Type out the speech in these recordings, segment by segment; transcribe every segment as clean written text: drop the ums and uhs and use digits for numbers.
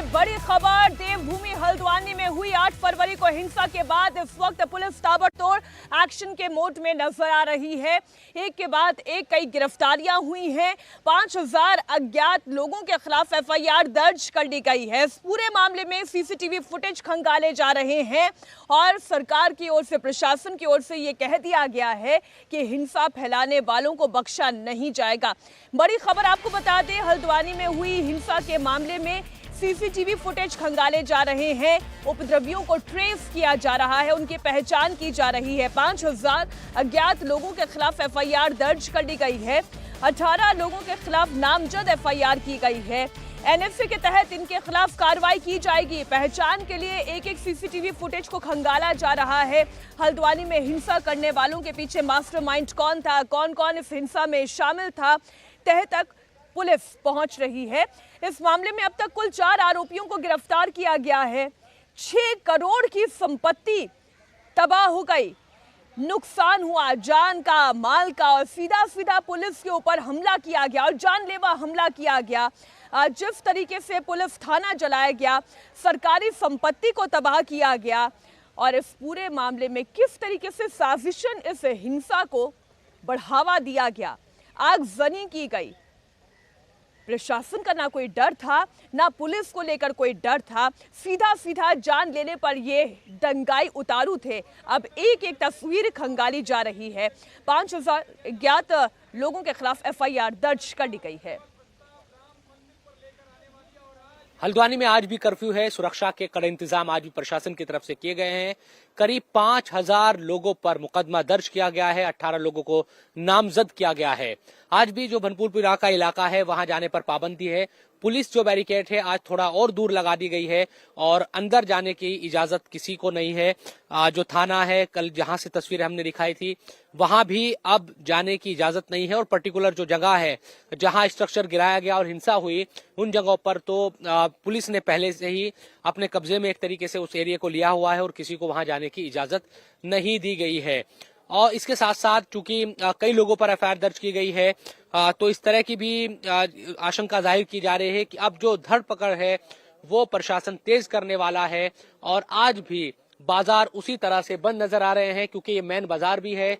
बड़ी खबर देवभूमि हल्द्वानी में हुई 8 फरवरी को हिंसा के बाद इस वक्त पुलिस ताबड़तोड़ एक्शन के मोड में नजर आ रही है। एक के बाद एक कई गिरफ्तारियां हुई हैं। 5000 अज्ञात लोगों के खिलाफ एफआईआर दर्ज कर ली गई है। इस पूरे मामले में सीसीटीवी फुटेज खंगाले जा रहे हैं और सरकार की ओर से, प्रशासन की ओर से ये कह दिया गया है कि हिंसा फैलाने वालों को बख्शा नहीं जाएगा। बड़ी खबर आपको बता दें, हल्द्वानी में हुई हिंसा के मामले में सीसीटीवी फुटेज खंगाले जा रहे हैं। उपद्रवियों को ट्रेस किया जा रहा है, उनकी पहचान की जा रही है। 5000 अज्ञात लोगों के खिलाफ एफआईआर दर्ज कर ली गई है। 18 लोगों के खिलाफ नामजद एफआईआर की गई है। एनएफसी के तहत इनके खिलाफ कार्रवाई की जाएगी। पहचान के लिए एक एक सीसीटीवी फुटेज को खंगाला जा रहा है। हल्द्वानी में हिंसा करने वालों के पीछे मास्टरमाइंड कौन था, कौन कौन इस हिंसा में शामिल था, तह तक पुलिस पहुंच रही है। इस मामले में अब तक कुल 4 आरोपियों को गिरफ्तार किया गया है। 6 करोड़ की संपत्ति तबाह हो गई, नुकसान हुआ जान का, माल का, और सीधा पुलिस के ऊपर हमला किया गया और जानलेवा हमला किया गया। जिस तरीके से पुलिस थाना जलाया गया, सरकारी संपत्ति को तबाह किया गया और इस पूरे मामले में किस तरीके से साजिशन इस हिंसा को बढ़ावा दिया गया, आगजनी की गई। प्रशासन का ना कोई डर था, ना पुलिस को लेकर कोई डर था। सीधा जान लेने पर ये दंगाई उतारू थे। अब एक एक तस्वीर खंगाली जा रही है। 5000 अज्ञात लोगों के खिलाफ एफआईआर दर्ज कर ली गई है। हल्द्वानी में आज भी कर्फ्यू है। सुरक्षा के कड़े इंतजाम आज भी प्रशासन की तरफ से किए गए हैं। करीब 5000 लोगों पर मुकदमा दर्ज किया गया है। 18 लोगों को नामजद किया गया है। आज भी जो भनपुरपुरा का इलाका है वहां जाने पर पाबंदी है। पुलिस जो बैरिकेड है आज थोड़ा और दूर लगा दी गई है और अंदर जाने की इजाजत किसी को नहीं है। जो थाना है, कल जहां से तस्वीरें हमने दिखाई थी, वहां भी अब जाने की इजाजत नहीं है। और पर्टिकुलर जो जगह है जहां स्ट्रक्चर गिराया गया और हिंसा हुई, उन जगहों पर तो पुलिस ने पहले से ही अपने कब्जे में एक तरीके से उस एरिया को लिया हुआ है और किसी को वहां जाने की इजाजत नहीं दी गई है। और इसके साथ साथ चूंकि कई लोगों पर एफआईआर दर्ज की गई है, तो इस तरह की भी आशंका जाहिर की जा रही है कि अब जो धरपकड़ है वो प्रशासन तेज करने वाला है। और आज भी बाजार उसी तरह से बंद नजर आ रहे हैं क्योंकि ये मेन बाजार भी है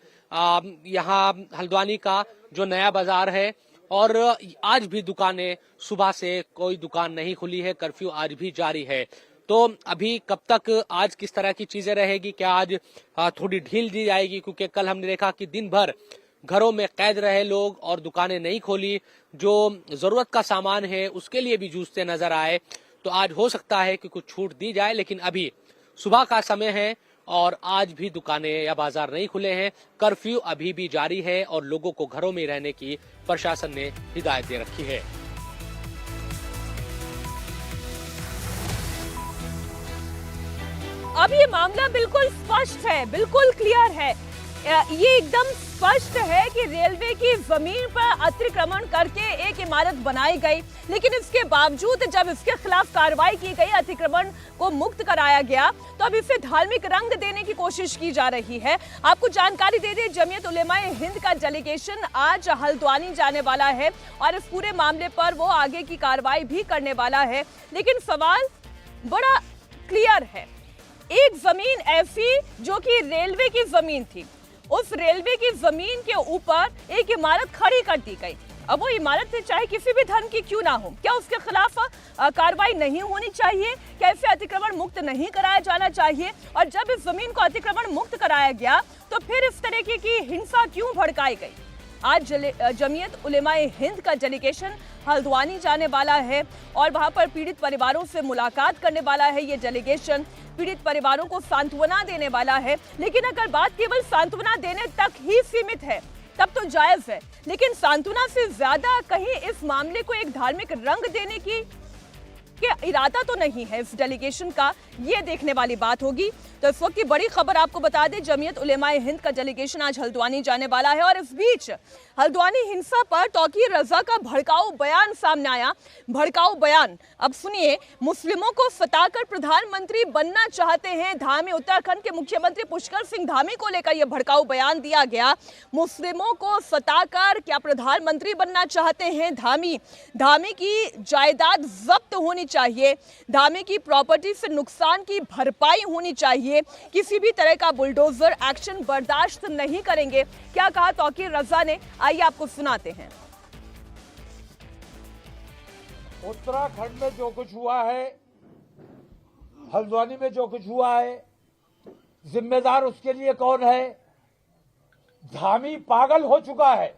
यहाँ हल्द्वानी का जो नया बाजार है। और आज भी दुकानें, सुबह से कोई दुकान नहीं खुली है। कर्फ्यू आज भी जारी है। तो अभी कब तक आज किस तरह की चीजें रहेगी, क्या आज थोड़ी ढील दी जाएगी, क्योंकि कल हमने देखा कि दिन भर घरों में कैद रहे लोग और दुकानें नहीं खोली। जो जरूरत का सामान है उसके लिए भी जूझते नजर आए। तो आज हो सकता है कि कुछ छूट दी जाए, लेकिन अभी सुबह का समय है और आज भी दुकानें या बाजार नहीं खुले हैं। कर्फ्यू अभी भी जारी है और लोगों को घरों में रहने की प्रशासन ने हिदायत दे रखी है। अब ये मामला बिल्कुल स्पष्ट है, बिल्कुल क्लियर है। ये एकदम स्पष्ट है कि रेलवे की जमीन पर अतिक्रमण करके एक इमारत बनाई गई, लेकिन इसके बावजूद जब इसके खिलाफ कार्रवाई की गई, अतिक्रमण को मुक्त कराया गया, तो अब इसे धार्मिक रंग देने की कोशिश की जा रही है। आपको जानकारी दे दें, जमीयत उलेमाए हिंद का डेलीगेशन आज हल्द्वानी जाने वाला है और इस पूरे मामले पर वो आगे की कार्रवाई भी करने वाला है। लेकिन सवाल बड़ा क्लियर है। एक जमीन ऐसी जो कि रेलवे की जमीन थी, उस रेलवे की जमीन के ऊपर एक इमारत खड़ी कर दी गई। अब वो इमारत से चाहे किसी भी धर्म की क्यों ना हो, क्या उसके खिलाफ कार्रवाई नहीं होनी चाहिए? क्या इसे अतिक्रमण मुक्त नहीं कराया जाना चाहिए? और जब इस जमीन को अतिक्रमण मुक्त कराया गया तो फिर इस तरीके की हिंसा क्यों भड़काई गई? आज जमीयत उलेमाए हिंद का डेलीगेशन हल्द्वानी जाने वाला है और वहां पर पीड़ित परिवारों से मुलाकात करने वाला है। ये डेलीगेशन पीड़ित परिवारों को सांत्वना देने वाला है। लेकिन अगर बात केवल सांत्वना देने तक ही सीमित है तब तो जायज है, लेकिन सांत्वना से ज्यादा कहीं इस मामले को एक धार्मिक रंग देने की इरादा तो नहीं है इस डेलीगेशन का, ये देखने वाली बात होगी। तो इस वक्त की बड़ी खबर आपको बता दें, जमीयत उलेमाए हिंद का डेलीगेशन आज हल्द्वानी जाने वाला है और इस बीच हल्द्वानी हिंसा पर तौकीर रजा का भड़काऊ बयान सामने आया। भड़काऊ बयान, अब सुनिए। मुस्लिमों को सताकर प्रधानमंत्री बनना चाहते हैं धामी। उत्तराखंड के मुख्यमंत्री पुष्कर सिंह धामी को लेकर यह भड़काऊ बयान दिया गया। मुस्लिमों को सताकर क्या प्रधानमंत्री बनना चाहते हैं धामी? धामी की जायदाद जब्त होनी चाहिए, धामी की प्रॉपर्टी से नुकसान की भरपाई होनी चाहिए, किसी भी तरह का बुलडोजर एक्शन बर्दाश्त नहीं करेंगे। क्या कहा तौकीर रजा ने, आइए आपको सुनाते हैं। उत्तराखंड में जो कुछ हुआ है, हल्द्वानी में जो कुछ हुआ है, जिम्मेदार उसके लिए कौन है? धामी पागल हो चुका है।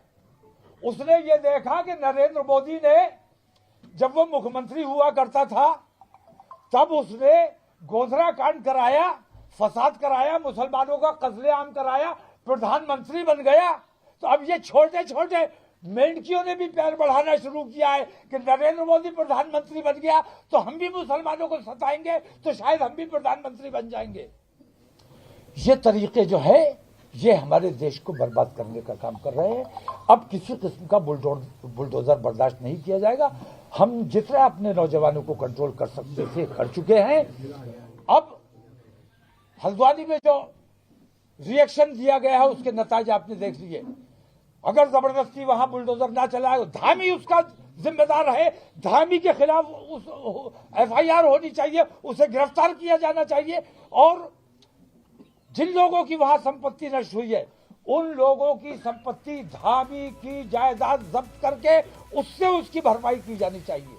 उसने ये देखा कि नरेंद्र मोदी ने जब वो मुख्यमंत्री हुआ करता था तब उसने गोधरा कांड कराया, फसाद कराया, मुसलमानों का कत्लेआम कराया, प्रधानमंत्री बन गया। तो अब ये छोटे छोटे मेंढकियों ने भी पैर बढ़ाना शुरू किया है कि नरेंद्र मोदी प्रधानमंत्री बन गया तो हम भी मुसलमानों को सताएंगे, तो शायद हम भी प्रधानमंत्री बन जाएंगे। ये तरीके जो है ये हमारे देश को बर्बाद करने का काम कर रहे हैं। अब किसी किस्म का बुलडोजर बर्दाश्त नहीं किया जाएगा। हम जितना अपने नौजवानों को कंट्रोल कर सकते थे कर चुके हैं। अब हल्द्वानी में जो रिएक्शन दिया गया है उसके नतीजे आपने देख लिए। अगर जबरदस्ती वहां बुलडोजर ना चलाए, धामी उसका जिम्मेदार है, धामी के खिलाफ FIR होनी चाहिए, उसे गिरफ्तार किया जाना चाहिए। और जिन लोगों की वहां संपत्ति नष्ट हुई है उन लोगों की संपत्ति धामी की जायदाद जब्त करके उससे उसकी भरपाई की जानी चाहिए।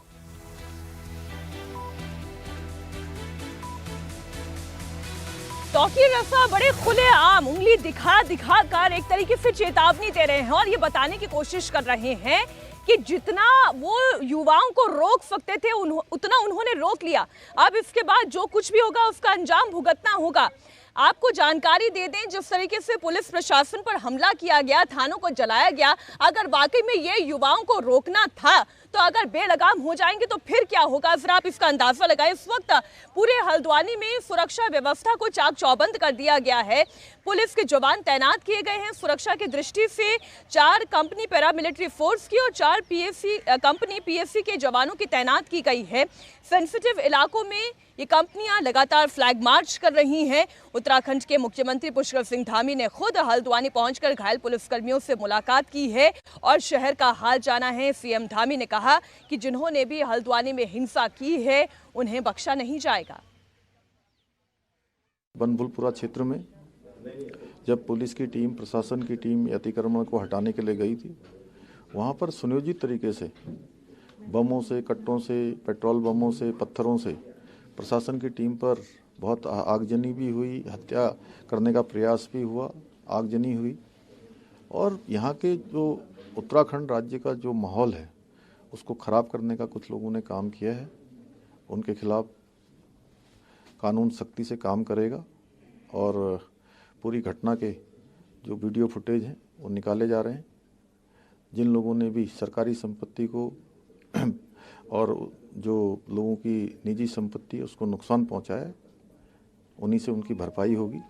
तौकीर रजा बड़े खुलेआम उंगली दिखा दिखा कर एक तरीके से चेतावनी दे रहे हैं और ये बताने की कोशिश कर रहे हैं कि जितना वो युवाओं को रोक सकते थे उतना उन्होंने रोक लिया। अब इसके बाद जो कुछ भी होगा उसका अंजाम भुगतना होगा। आपको जानकारी दे दें, जिस तरीके से पुलिस प्रशासन पर हमला किया गया, थानों को जलाया गया, अगर वाकई में ये युवाओं को रोकना था तो अगर बेलगाम हो जाएंगे तो फिर क्या होगा, जरा आप इसका अंदाजा लगाएं। इस वक्त पूरे हल्द्वानी में सुरक्षा व्यवस्था को चाक चौबंद कर दिया गया है। पुलिस के जवान तैनात किए गए हैं। सुरक्षा की दृष्टि से 4 कंपनी पैरामिलिट्री फोर्स की और 4 कंपनी PSC के जवानों की तैनात की गई है। सेंसिटिव इलाकों में ये कंपनियां लगातार फ्लैग मार्च कर रही हैं। उत्तराखंड के मुख्यमंत्री पुष्कर सिंह धामी ने खुद हल्द्वानी पहुंचकर घायल पुलिसकर्मियों से मुलाकात की है और शहर का हाल जाना है। CM धामी ने कहा कि जिन्होंने भी हल्द्वानी में हिंसा की है उन्हें बख्शा नहीं जाएगा। बनभूलपुरा क्षेत्र में जब पुलिस की टीम, प्रशासन की टीम अतिक्रमण को हटाने के लिए गई थी, वहां पर सुनियोजित तरीके से बमों से, कट्टों से, पेट्रोल बमों से, पत्थरों से प्रशासन की टीम पर बहुत आगजनी भी हुई, हत्या करने का प्रयास भी हुआ, आगजनी हुई। और यहाँ के जो उत्तराखंड राज्य का जो माहौल है उसको ख़राब करने का कुछ लोगों ने काम किया है। उनके खिलाफ कानून सख्ती से काम करेगा और पूरी घटना के जो वीडियो फुटेज हैं वो निकाले जा रहे हैं। जिन लोगों ने भी सरकारी संपत्ति को और जो लोगों की निजी संपत्ति है उसको नुकसान पहुंचाया है, उन्हीं से उनकी भरपाई होगी।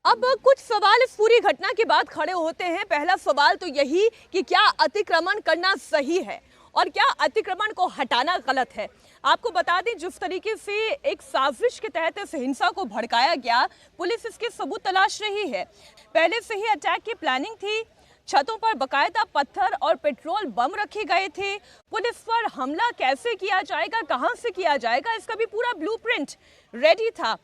अब कुछ सवाल इस पूरी घटना के बाद खड़े होते हैं। पहला सवाल तो यही कि क्या अतिक्रमण करना सही है और क्या अतिक्रमण को हटाना गलत है। आपको बता दें, जिस तरीके से एक साजिश के तहत इस हिंसा को भड़काया गया, पुलिस इसके सबूत तलाश रही है। पहले से ही अटैक की प्लानिंग थी, छतों पर बकायदा पत्थर और पेट्रोल बम रखे गए थे। पुलिस पर हमला कैसे किया जाएगा, कहां से किया जाएगा, इसका भी पूरा ब्लूप्रिंट रेडी था।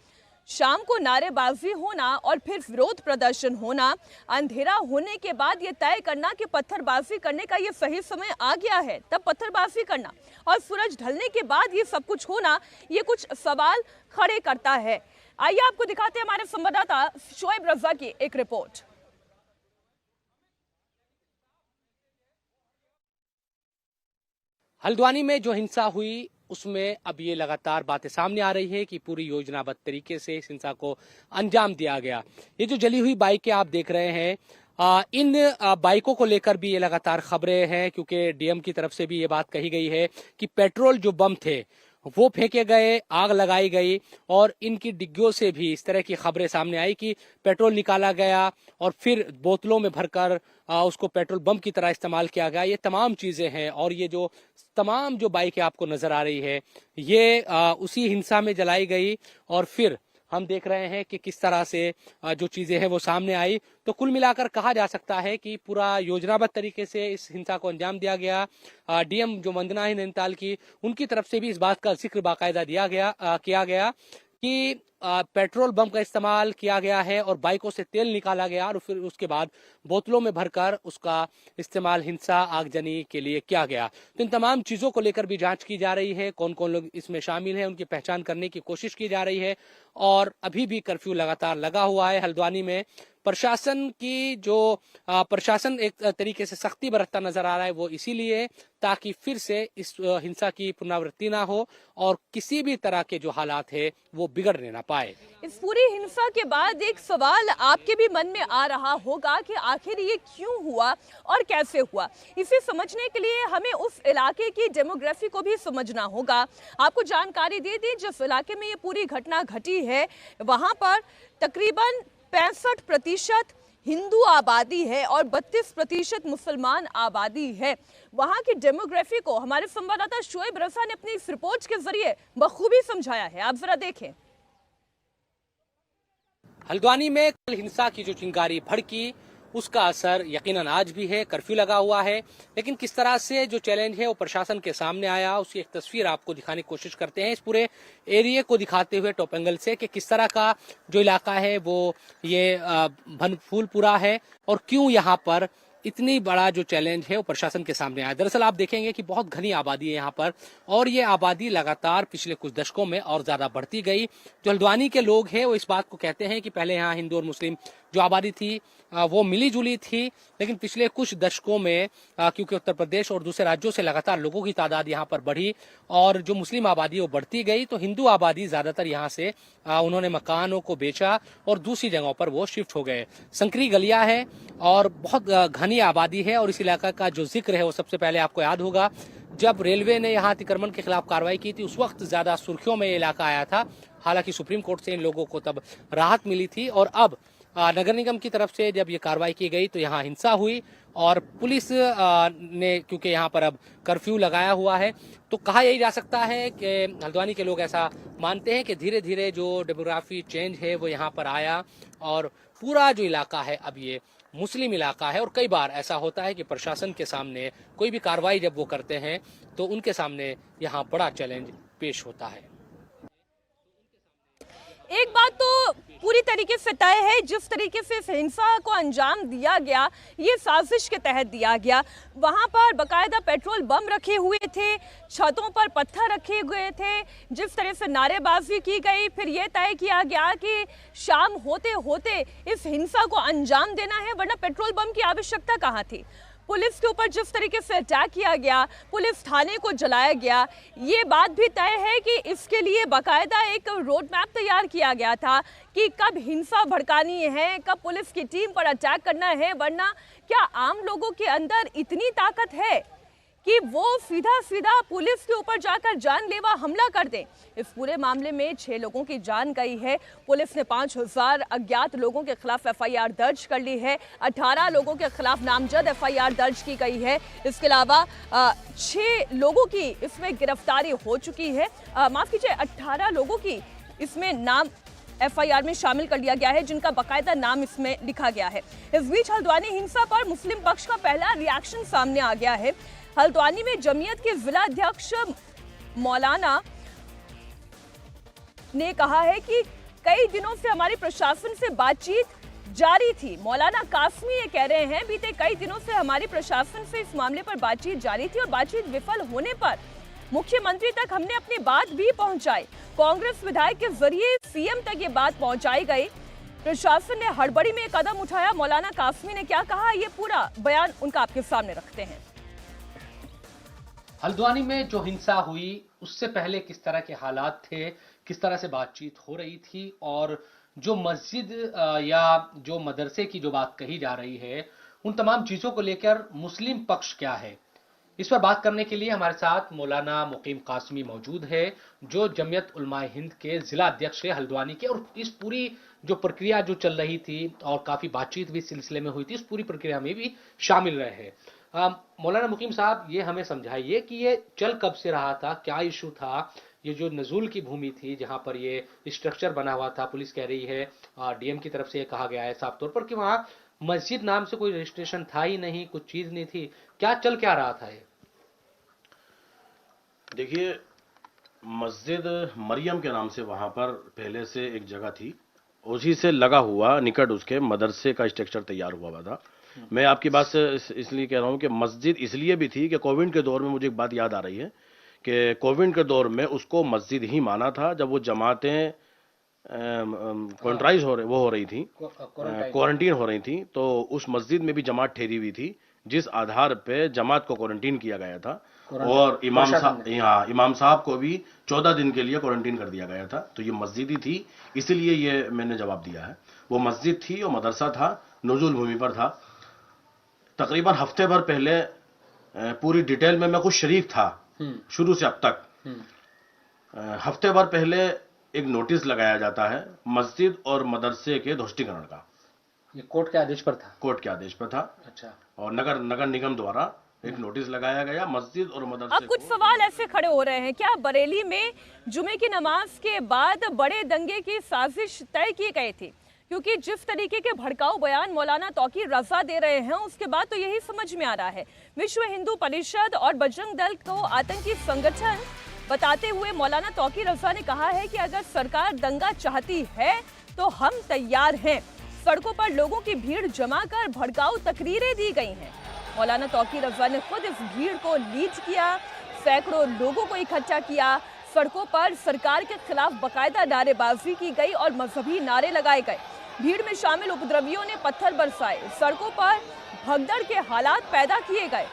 शाम को नारेबाजी होना और फिर विरोध प्रदर्शन होना, अंधेरा होने के बाद ये तय करना कि पत्थरबाजी करने का ये सही समय आ गया है, तब पत्थरबाजी करना, और सूरज ढलने के बाद ये सब कुछ होना, ये कुछ सवाल खड़े करता है। आइए आपको दिखाते हैं हमारे संवाददाता शोएब रजा की एक रिपोर्ट। हल्द्वानी में जो हिंसा हुई उसमें अब ये लगातार बातें सामने आ रही है कि पूरी योजनाबद्ध तरीके से इस हिंसा को अंजाम दिया गया। ये जो जली हुई बाइकें आप देख रहे हैं, इन बाइकों को लेकर भी ये लगातार खबरें हैं, क्योंकि डीएम की तरफ से भी ये बात कही गई है कि पेट्रोल जो बम थे वो फेंके गए, आग लगाई गई, और इनकी डिग्गियों से भी इस तरह की खबरें सामने आई कि पेट्रोल निकाला गया और फिर बोतलों में भरकर उसको पेट्रोल बम की तरह इस्तेमाल किया गया। ये तमाम चीजें हैं और ये जो तमाम जो बाइकें आपको नजर आ रही है ये उसी हिंसा में जलाई गई और फिर हम देख रहे हैं कि किस तरह से जो चीजें हैं वो सामने आई। तो कुल मिलाकर कहा जा सकता है कि पूरा योजनाबद्ध तरीके से इस हिंसा को अंजाम दिया गया। डीएम जो वंदना है नैनीताल की, उनकी तरफ से भी इस बात का जिक्र बाकायदा किया गया कि पेट्रोल बम का इस्तेमाल किया गया है और बाइकों से तेल निकाला गया और फिर उसके बाद बोतलों में भरकर उसका इस्तेमाल हिंसा आगजनी के लिए किया गया। तो इन तमाम चीजों को लेकर भी जांच की जा रही है, कौन कौन लोग इसमें शामिल हैं उनकी पहचान करने की कोशिश की जा रही है। और अभी भी कर्फ्यू लगातार लगा हुआ है हल्द्वानी में। प्रशासन एक तरीके से सख्ती बरतता नजर आ रहा है, वो इसीलिए ताकि फिर से इस हिंसा की पुनरावृत्ति ना हो और किसी भी तरह के जो हालात है वो बिगड़ने ना पाए। इस पूरी हिंसा के बाद एक सवाल आपके भी मन में आ रहा होगा कि आखिर ये क्यों हुआ और कैसे हुआ। इसे समझने के लिए हमें उस इलाके की डेमोग्राफी को भी समझना होगा। आपको जानकारी दे दी, जिस इलाके में ये पूरी घटना घटी है वहां पर तकरीबन 65% हिंदू आबादी है और 32% मुसलमान आबादी है। वहां की डेमोग्राफी को हमारे संवाददाता शोएब रसा ने अपनी इस रिपोर्ट के जरिए बखूबी समझाया है। आप जरा देखें। हल्द्वानी में कल हिंसा की जो चिंगारी भड़की उसका असर यकीनन आज भी है। कर्फ्यू लगा हुआ है, लेकिन किस तरह से जो चैलेंज है वो प्रशासन के सामने आया उसकी एक तस्वीर आपको दिखाने की कोशिश करते हैं इस पूरे एरिया को दिखाते हुए टॉप एंगल से कि किस तरह का जो इलाका है वो ये फूलपुरा है और क्यों यहाँ पर इतनी बड़ा जो चैलेंज है वो प्रशासन के सामने आया। दरअसल आप देखेंगे कि बहुत घनी आबादी है यहाँ पर और ये आबादी लगातार पिछले कुछ दशकों में और ज्यादा बढ़ती गई। जो हल्द्वानी के लोग हैं वो इस बात को कहते हैं कि पहले यहाँ हिंदू और मुस्लिम जो आबादी थी वो मिली जुली थी, लेकिन पिछले कुछ दशकों में क्योंकि उत्तर प्रदेश और दूसरे राज्यों से लगातार लोगों की तादाद यहाँ पर बढ़ी और जो मुस्लिम आबादी वो बढ़ती गई, तो हिंदू आबादी ज्यादातर यहाँ से उन्होंने मकानों को बेचा और दूसरी जगहों पर वो शिफ्ट हो गए। संकरी गलियां है और बहुत घनी आबादी है और इस इलाका का जो जिक्र है वो सबसे पहले आपको याद होगा जब रेलवे ने यहाँ अतिक्रमण के खिलाफ कार्रवाई की थी, उस वक्त ज्यादा सुर्खियों में ये इलाका आया था। हालांकि सुप्रीम कोर्ट से इन लोगों को तब राहत मिली थी और अब नगर निगम की तरफ से जब ये कार्रवाई की गई तो यहाँ हिंसा हुई और पुलिस ने, क्योंकि यहाँ पर अब कर्फ्यू लगाया हुआ है, तो कहा यही जा सकता है कि हल्द्वानी के लोग ऐसा मानते हैं कि धीरे धीरे जो डेमोग्राफी चेंज है वो यहाँ पर आया और पूरा जो इलाका है अब ये मुस्लिम इलाका है। और कई बार ऐसा होता है कि प्रशासन के सामने कोई भी कार्रवाई जब वो करते हैं तो उनके सामने यहाँ बड़ा चैलेंज पेश होता है। एक बात तो पूरी तरीके से तय है, जिस तरीके से इस हिंसा को अंजाम दिया गया ये साजिश के तहत दिया गया। वहां पर बकायदा पेट्रोल बम रखे हुए थे, छतों पर पत्थर रखे हुए थे, जिस तरह से नारेबाजी की गई, फिर यह तय किया गया कि शाम होते होते इस हिंसा को अंजाम देना है, वरना पेट्रोल बम की आवश्यकता कहाँ थी। पुलिस के ऊपर जिस तरीके से अटैक किया गया, पुलिस थाने को जलाया गया, ये बात भी तय है कि इसके लिए बाकायदा एक रोड मैप तैयार किया गया था कि कब हिंसा भड़कानी है, कब पुलिस की टीम पर अटैक करना है, वरना क्या आम लोगों के अंदर इतनी ताकत है कि वो सीधा सीधा पुलिस के ऊपर जाकर जानलेवा हमला कर दें। इस पूरे मामले में 6 लोगों की जान गई है। पुलिस ने 5000 अज्ञात लोगों के खिलाफ एफआईआर दर्ज कर ली है। 18 लोगों के खिलाफ नामजद एफआईआर दर्ज की गई है। इसके अलावा 6 लोगों की इसमें गिरफ्तारी हो चुकी है। माफ कीजिए, 18 लोगों की इसमें नाम एफआईआर में शामिल कर लिया गया है, जिनका बाकायदा नाम इसमें लिखा गया है। इस बीच हल्द्वानी हिंसा पर मुस्लिम पक्ष का पहला रिएक्शन सामने आ गया है। हल्द्वानी में जमीयत के जिला अध्यक्ष मौलाना ने कहा है कि कई दिनों से हमारी प्रशासन से बातचीत जारी थी। मौलाना कासमी ये कह रहे हैं बीते कई दिनों से हमारी प्रशासन से इस मामले पर बातचीत जारी थी और बातचीत विफल होने पर मुख्यमंत्री तक हमने अपनी बात भी पहुंचाई। कांग्रेस विधायक के जरिए सीएम तक ये बात पहुंचाई गई। प्रशासन ने हड़बड़ी में कदम उठाया। मौलाना कासमी ने क्या कहा, ये पूरा बयान उनका आपके सामने रखते हैं। हल्द्वानी में जो हिंसा हुई उससे पहले किस तरह के हालात थे, किस तरह से बातचीत हो रही थी और जो मस्जिद या जो मदरसे की जो बात कही जा रही है, उन तमाम चीजों को लेकर मुस्लिम पक्ष क्या है, इस पर बात करने के लिए हमारे साथ मौलाना मुकीम कासमी मौजूद है, जो जमीयत उलमाए हिंद के जिला अध्यक्ष है हल्द्वानी के। और इस पूरी जो प्रक्रिया जो चल रही थी और काफी बातचीत भी इस सिलसिले में हुई थी, इस पूरी प्रक्रिया में भी शामिल रहे हैं। मौलाना मुकीम साहब, ये हमें समझाइए कि ये चल कब से रहा था, क्या इशू था, ये जो नजूल की भूमि थी जहां पर ये स्ट्रक्चर बना हुआ था, पुलिस कह रही है, डीएम की तरफ से ये कहा गया है साफ तौर पर कि वहां मस्जिद नाम से कोई रजिस्ट्रेशन था ही नहीं, कुछ चीज नहीं थी। क्या चल क्या रहा था ये? देखिए, मस्जिद मरियम के नाम से वहां पर पहले से एक जगह थी, उसी से लगा हुआ निकट उसके मदरसे का स्ट्रक्चर तैयार हुआ था। मैं आपकी बात से इसलिए कह रहा हूं कि मस्जिद इसलिए भी थी कि कोविड के दौर में मुझे एक बात याद आ रही है कि कोविड के दौर में उसको मस्जिद ही माना था। जब वो जमातें क्वारंटाइन हो रही थी, क्वारंटीन हो रही थी, तो उस मस्जिद में भी जमात ठहरी हुई थी, जिस आधार पे जमात को क्वारंटीन किया गया था और इमाम साहब को भी 14 दिन के लिए क्वारंटीन कर दिया गया था। तो ये मस्जिद ही थी, इसीलिए ये मैंने जवाब दिया है। वो मस्जिद थी और मदरसा था, नुज़ुल भूमि पर था। तकरीबन हफ्ते भर पहले पूरी डिटेल में मैं खुद शरीक था, शुरू से अब तक। हफ्ते भर पहले एक नोटिस लगाया जाता है मस्जिद और मदरसे के ध्वस्तीकरण का। ये कोर्ट के आदेश पर था? कोर्ट के आदेश पर था। अच्छा। और नगर निगम द्वारा एक नोटिस लगाया गया मस्जिद और मदरसे। अब कुछ सवाल ऐसे खड़े हो रहे हैं, क्या बरेली में जुमे की नमाज के बाद बड़े दंगे की साजिश तय की गई थी? क्योंकि जिस तरीके के भड़काऊ बयान मौलाना तौकी रजा दे रहे हैं, उसके बाद तो यही समझ में आ रहा है। विश्व हिंदू परिषद और बजरंग दल को आतंकी संगठन बताते हुए मौलाना तौकी रजा ने कहा है कि अगर सरकार दंगा चाहती है तो हम तैयार हैं। सड़कों पर लोगों की भीड़ जमा कर भड़काऊ तकरीरें दी गई हैं। मौलाना तौकी रजा ने खुद इस भीड़ को लीड किया, सैकड़ों लोगों को इकट्ठा किया। सड़कों पर सरकार के खिलाफ बाकायदा नारेबाजी की गई और मजहबी नारे लगाए गए। भीड़ में शामिल उपद्रवियों ने पत्थर बरसाए, सड़कों पर भगदड़ के हालात पैदा किए गए।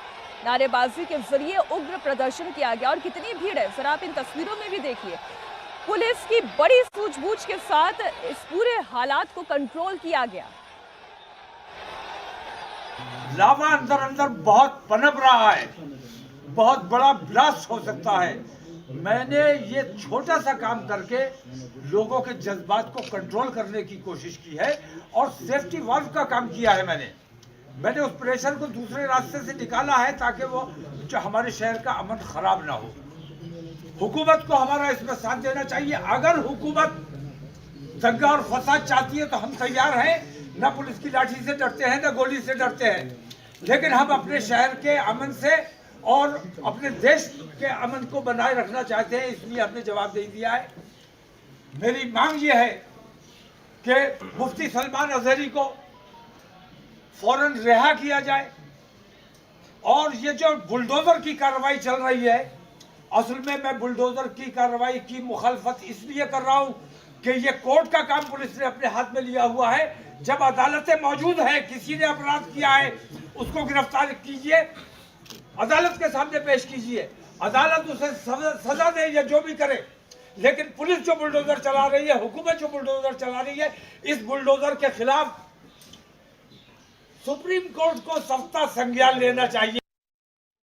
नारेबाजी के जरिए उग्र प्रदर्शन किया गया। और कितनी भीड़ है जरा आप इन तस्वीरों में भी देखिए। पुलिस की बड़ी सूझबूझ के साथ इस पूरे हालात को कंट्रोल किया गया। लावा अंदर बहुत पनप रहा है, बहुत बड़ा ब्लास्ट हो सकता है। मैंने ये छोटा सा काम करके लोगों के जज्बात को कंट्रोल करने की कोशिश की है और सेफ्टी वाल्व का काम किया है। मैंने उस प्रेशर को दूसरे रास्ते से निकाला है ताकि वो जो हमारे शहर का अमन खराब ना हो। हुकूमत को हमारा इसमें साथ देना चाहिए। अगर हुकूमत दंगा और फसाद चाहती है तो हम तैयार हैं। ना पुलिस की लाठी से डरते हैं, ना गोली से डरते हैं, लेकिन हम अपने शहर के अमन से और अपने देश के अमन को बनाए रखना चाहते हैं, इसलिए हमने जवाब दे दिया है। मेरी मांग ये है कि मुफ्ती सलमान अजहरी को फौरन रिहा किया जाए और ये जो बुलडोजर की कार्रवाई चल रही है, असल में मैं बुलडोजर की कार्रवाई की मुखालफत इसलिए कर रहा हूं कि ये कोर्ट का काम पुलिस ने अपने हाथ में लिया हुआ है। जब अदालतें मौजूद है, किसी ने अपराध किया है, उसको गिरफ्तार कीजिए, अदालत के सामने पेश कीजिए, अदालत उसे सजा दे या जो भी करे। लेकिन पुलिस जो बुलडोजर चला रही है, हुकूमत जो बुलडोजर चला रही है, इस बुलडोजर के खिलाफ सुप्रीम कोर्ट को सख्त संज्ञान लेना चाहिए।